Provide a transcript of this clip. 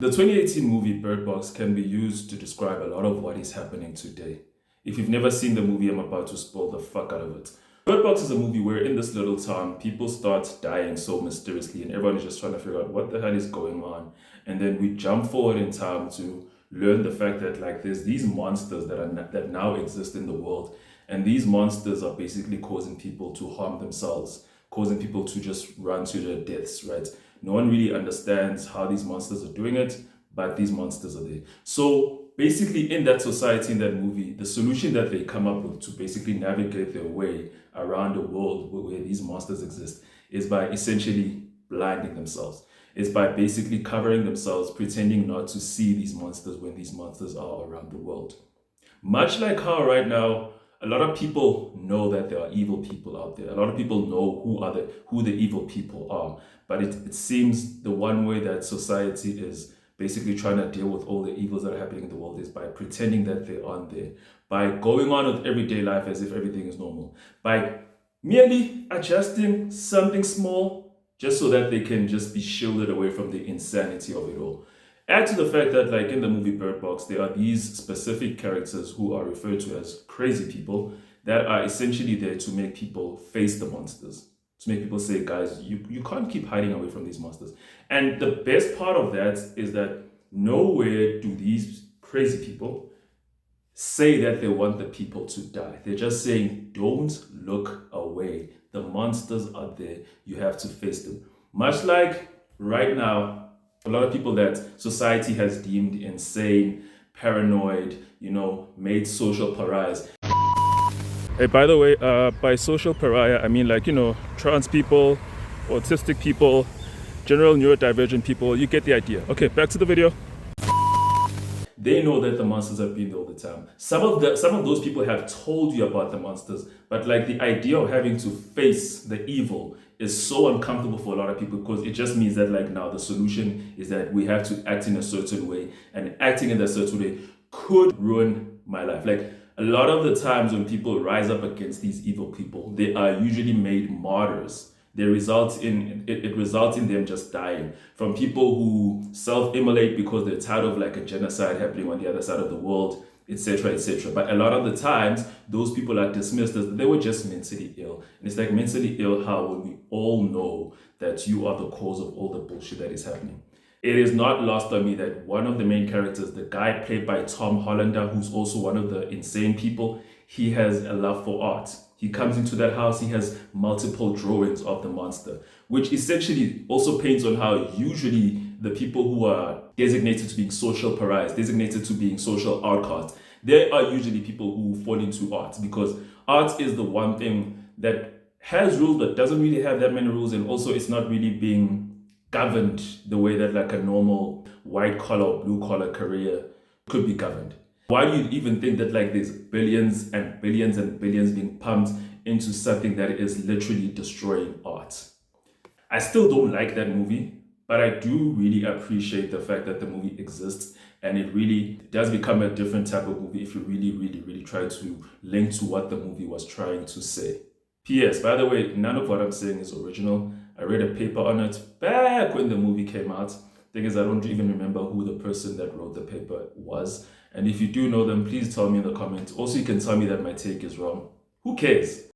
The 2018 movie Bird Box can be used to describe a lot of what is happening today. If you've never seen the movie, I'm about to spoil the fuck out of it. Bird Box is a movie where in this little town, people start dying so mysteriously and everyone is just trying to figure out what the hell is going on. And then we jump forward in time to learn the fact that there's these monsters that now exist in the world. And these monsters are basically causing people to harm themselves, causing people to just run to their deaths, right? No one really understands how these monsters are doing it, but these monsters are there. So basically, in that society, in that movie, the solution that they come up with to basically navigate their way around the world where these monsters exist is by essentially blinding themselves. It's by basically covering themselves, pretending not to see these monsters when these monsters are around the world. Much like how right now a lot of people know that there are evil people out there. A lot of people know who the evil people are. But it seems the one way that society is basically trying to deal with all the evils that are happening in the world is by pretending that they aren't there, by going on with everyday life as if everything is normal, by merely adjusting something small just so that they can just be shielded away from the insanity of it all. Add to the fact that, like in the movie Bird Box, there are these specific characters who are referred to as crazy people that are essentially there to make people face the monsters, to make people say, guys, you can't keep hiding away from these monsters. And the best part of that is that nowhere do these crazy people say that they want the people to die. They're just saying, don't look away. The monsters are there. You have to face them. Much like right now, a lot of people that society has deemed insane, paranoid, made social pariahs. Hey, by the way, by social pariah, I mean trans people, autistic people, general neurodivergent people. You get the idea. Okay, back to the video. They know that the monsters have been there all the time. Some of those people have told you about the monsters, but the idea of having to face the evil is so uncomfortable for a lot of people because it just means that now the solution is that we have to act in a certain way, and acting in that certain way could ruin my life. A lot of the times when people rise up against these evil people, they are usually made martyrs. It results in them just dying, from people who self-immolate because they're tired of a genocide happening on the other side of the world, etc., etc. But a lot of the times, those people are dismissed as they were just mentally ill. And it's mentally ill how when we all know that you are the cause of all the bullshit that is happening. It is not lost on me that one of the main characters, the guy played by Tom Hollander, who's also one of the insane people, he has a love for art. He comes into that house, he has multiple drawings of the monster, which essentially also paints on how usually the people who are designated to being social pariahs, designated to being social outcasts, they are usually people who fall into art, because art is the one thing that has rules but doesn't really have that many rules, and also it's not really being governed the way that a normal white collar or blue collar career could be governed. Why do you even think that there's billions and billions and billions being pumped into something that is literally destroying art? I still don't like that movie, but I do really appreciate the fact that the movie exists, and it really does become a different type of movie if you really, really, really try to link to what the movie was trying to say. P.S. By the way, none of what I'm saying is original. I read a paper on it back when the movie came out. Thing is, I don't even remember who the person that wrote the paper was. And if you do know them, please tell me in the comments. Also, you can tell me that my take is wrong. Who cares?